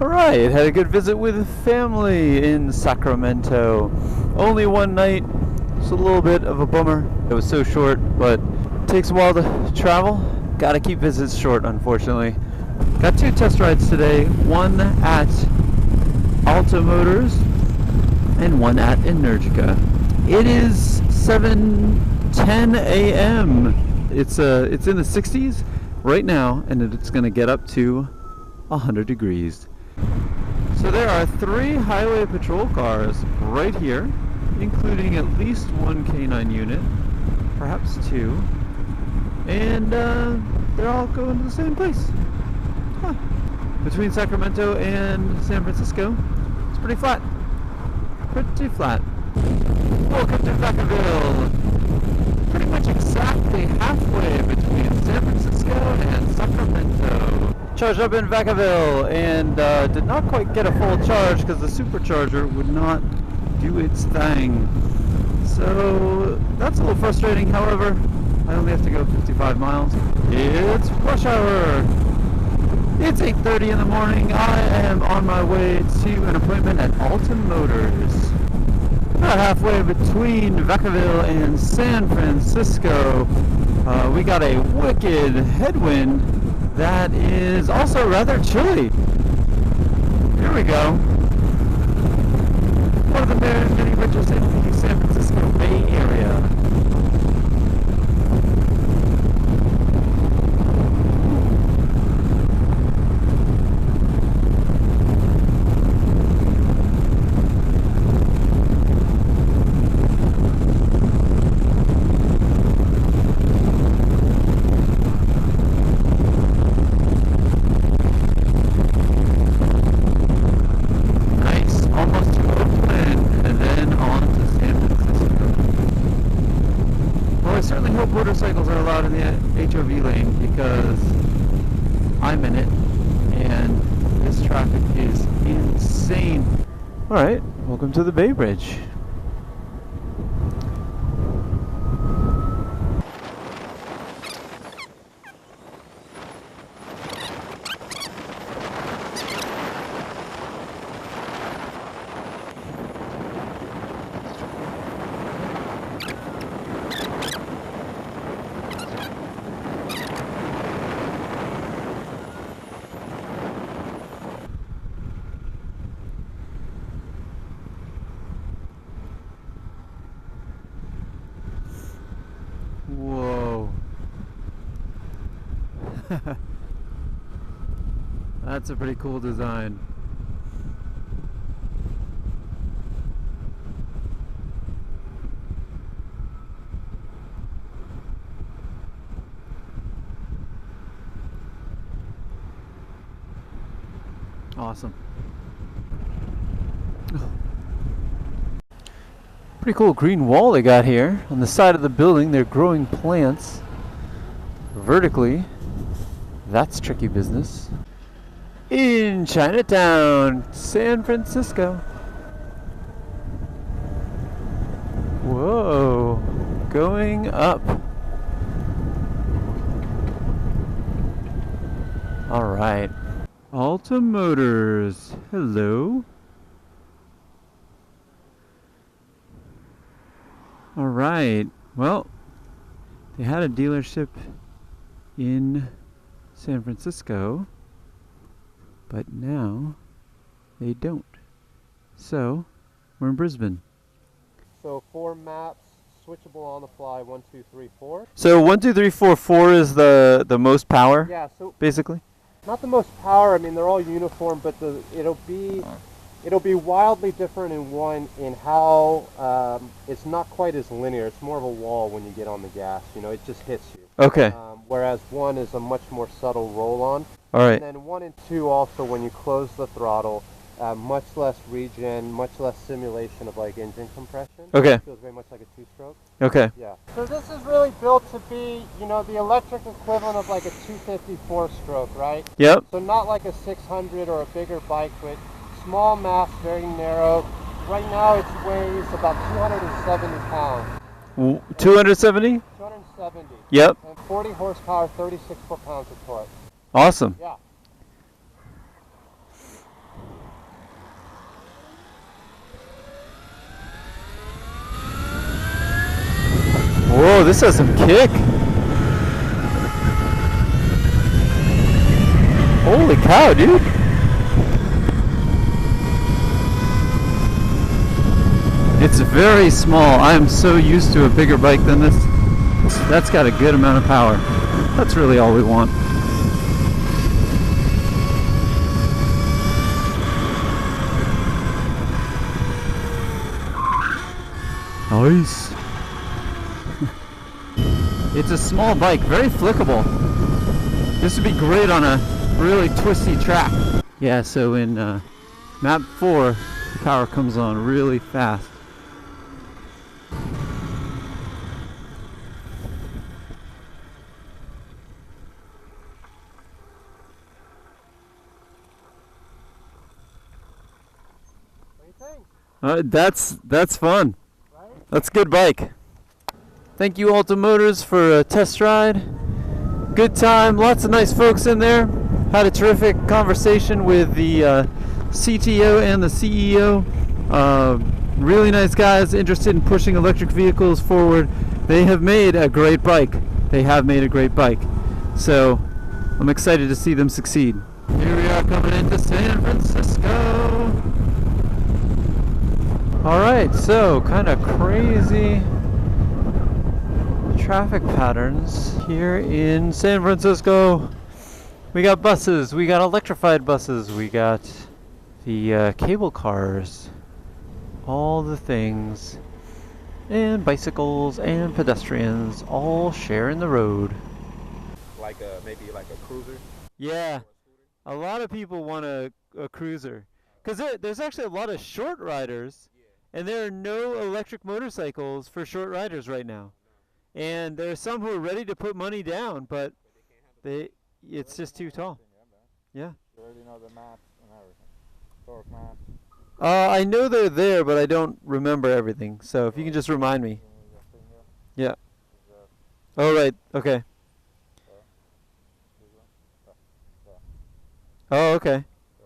Alright, had a good visit with family in Sacramento. Only one night, it's a little bit of a bummer. It was so short, but it takes a while to travel. Gotta keep visits short, unfortunately. Got 2 test rides today, one at Alta Motors and one at Energica. It is 7:10 a.m. It's in the 60s right now, and it's gonna get up to 100 degrees. So there are 3 highway patrol cars right here, including at least 1 K9 unit, perhaps 2, and they're all going to the same place. Huh. Between Sacramento and San Francisco, it's pretty flat. Pretty flat. Welcome to Vacaville. Pretty much exactly halfway between San Francisco and Sacramento. Charged up in Vacaville and did not quite get a full charge because the supercharger would not do its thing. So that's a little frustrating. However, I only have to go 55 miles. It's rush hour. It's 8:30 in the morning. I am on my way to an appointment at Alta Motors. About halfway between Vacaville and San Francisco. We got a wicked headwind that is also rather chilly. Here we go. One of the many bridges in the San Francisco Bay Area. Motorcycles are allowed in the HOV lane because I'm in it and this traffic is insane. Alright, welcome to the Bay Bridge. Whoa. That's a pretty cool design. Awesome. Pretty cool green wall they got here. On the side of the building, they're growing plants vertically. That's tricky business. In Chinatown, San Francisco. Whoa, going up. All right. Alta Motors, hello. All right, well, they had a dealership in San Francisco, but now they don't. So, we're in Brisbane. So 4 maps, switchable on the fly, 1, 2, 3, 4. So 1, 2, 3, 4, 4 is the most power, yeah, so basically? Not the most power, I mean they're all uniform, but it'll be wildly different in how it's not quite as linear. It's more of a wall when you get on the gas. You know, it just hits you. Okay. Whereas 1 is a much more subtle roll-on. All right. And then 1 and 2 also, when you close the throttle, much less regen, much less simulation of like engine compression. Okay. It feels very much like a 2-stroke. Okay. Yeah. So this is really built to be, you know, the electric equivalent of like a 250 4-stroke, right? Yep. So not like a 600 or a bigger bike, but small mass, very narrow. Right now it weighs about 270 pounds. 270? 270. Yep. And 40 horsepower, 36 foot-pounds of torque. Awesome. Yeah. Whoa, this has some kick. Holy cow, dude. It's very small. I am so used to a bigger bike than this. That's got a good amount of power. That's really all we want. Nice. It's a small bike, very flickable. This would be great on a really twisty track. Yeah, so in map 4, the power comes on really fast. What do you think? That's fun. Right? That's a good bike. Thank you, Alta Motors, for a test ride. Good time, lots of nice folks in there. Had a terrific conversation with the CTO and the CEO. Really nice guys, interested in pushing electric vehicles forward. They have made a great bike. So I'm excited to see them succeed. Here we are coming into San Francisco. Alright, so kind of crazy traffic patterns here in San Francisco. We got buses, we got electrified buses, we got the cable cars, all the things, and bicycles and pedestrians all sharing the road. Like maybe like a cruiser? Yeah, a lot of people want a cruiser. Because there's actually a lot of short riders, and there are no electric motorcycles for short riders right now. And there are some who are ready to put money down, but it's just too tall. Yeah. You already know the maps and everything. Torque maps. I know they're there, but I don't remember everything. So if you can just remind me. Yeah. Oh, right. Okay. Oh, okay. So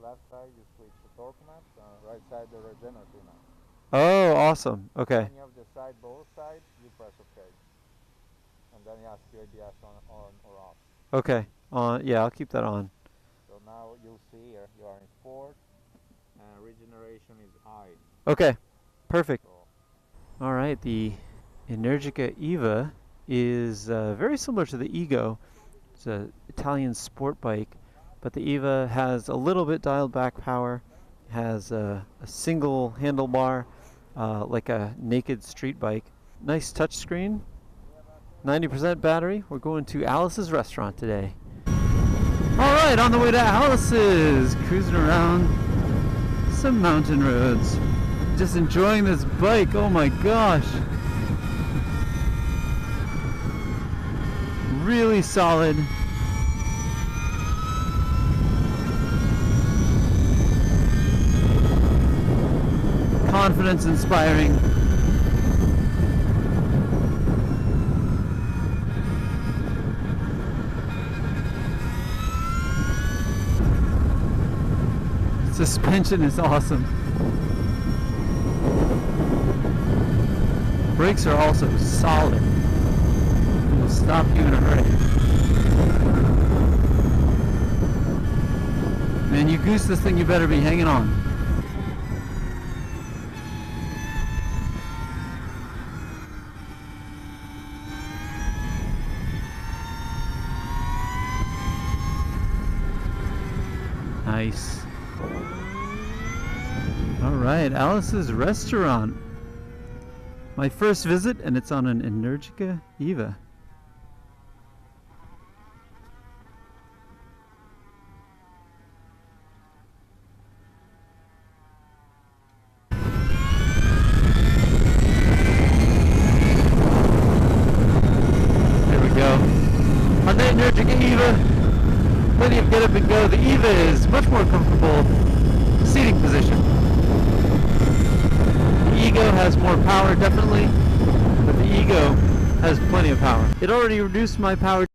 left side you switch to torque maps, right side the regenerative maps. Oh, awesome. Okay. When you have the side both sides, you press OK. And then you ask your ABS on or off. Okay. Yeah, I'll keep that on. So now you'll see here you are in sport and regeneration is high. Okay. Perfect. So All right. The Energica EVA is very similar to the Ego. It's an Italian sport bike, but the EVA has a little bit dialed back power, has a single handlebar, like a naked street bike. Nice touchscreen, 90% battery. We're going to Alice's restaurant today. All right, on the way to Alice's, cruising around some mountain roads. Just enjoying this bike, oh my gosh. Really solid. Confidence inspiring. Suspension is awesome. Brakes are also solid. Will stop you in a hurry. Man, you goose this thing, you better be hanging on. Nice. Alright, Alice's restaurant. My first visit, and it's on an Energica EVA. There we go. On the Energica EVA, plenty of get up and go. The EVA is much more comfortable seating position. The Ego has more power, definitely, but the Ego has plenty of power. It already reduced my power.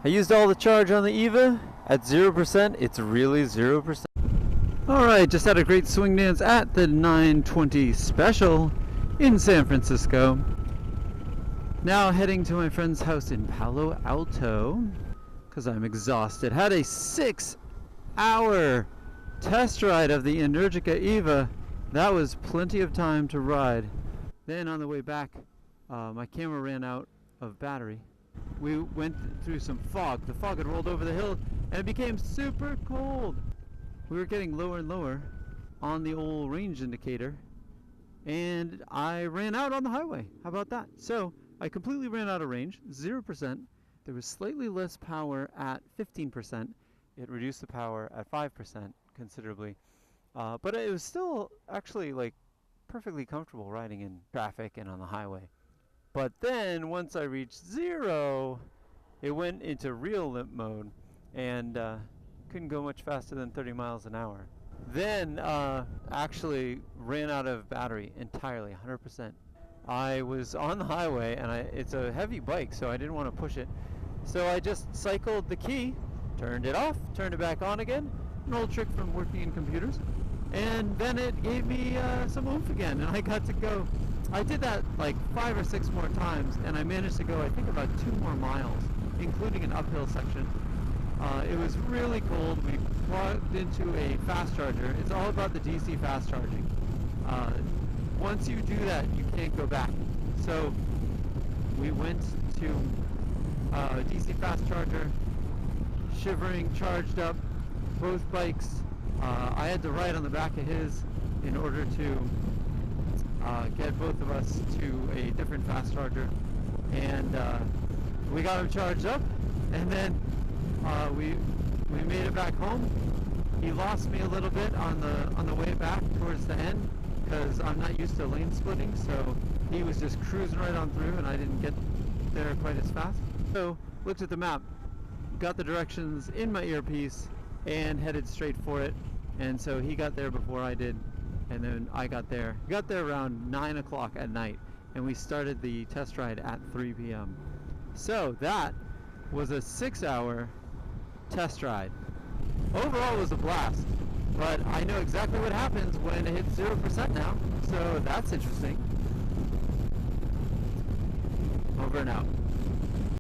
I used all the charge on the EVA. At 0%, it's really 0%. Alright, just had a great swing dance at the 920 Special in San Francisco. Now heading to my friend's house in Palo Alto because I'm exhausted. Had a 6-hour test ride of the Energica EVA. That was plenty of time to ride. Then on the way back, my camera ran out of battery. We went through some fog. The fog had rolled over the hill and it became super cold. We were getting lower and lower on the old range indicator and I ran out on the highway. How about that? So I completely ran out of range, 0%. There was slightly less power at 15%. It reduced the power at 5% considerably. But it was still actually like perfectly comfortable riding in traffic and on the highway. But then once I reached 0, it went into real limp mode and couldn't go much faster than 30 miles an hour. Then actually ran out of battery entirely, 100%. I was on the highway and it's a heavy bike, so I didn't want to push it. So I just cycled the key, turned it off, turned it back on again, an old trick from working in computers. And then it gave me some oomph again and I got to go. I did that like 5 or 6 more times and I managed to go I think about 2 more miles, including an uphill section. It was really cold. We plugged into a fast charger. It's all about the DC fast charging. Once you do that, you can't go back. So we went to a DC fast charger, shivering, charged up, both bikes. I had to ride on the back of his in order to get both of us to a different fast charger, and we got him charged up, and then we made it back home. He lost me a little bit on the way back towards the end because I'm not used to lane splitting, so he was just cruising right on through and I didn't get there quite as fast. So looked at the map, got the directions in my earpiece and headed straight for it, and so he got there before I did, and then I got there around 9 o'clock at night, and we started the test ride at 3 p.m. So that was a 6-hour test ride. Overall it was a blast, but I know exactly what happens when it hits 0% now, so that's interesting. Over and out.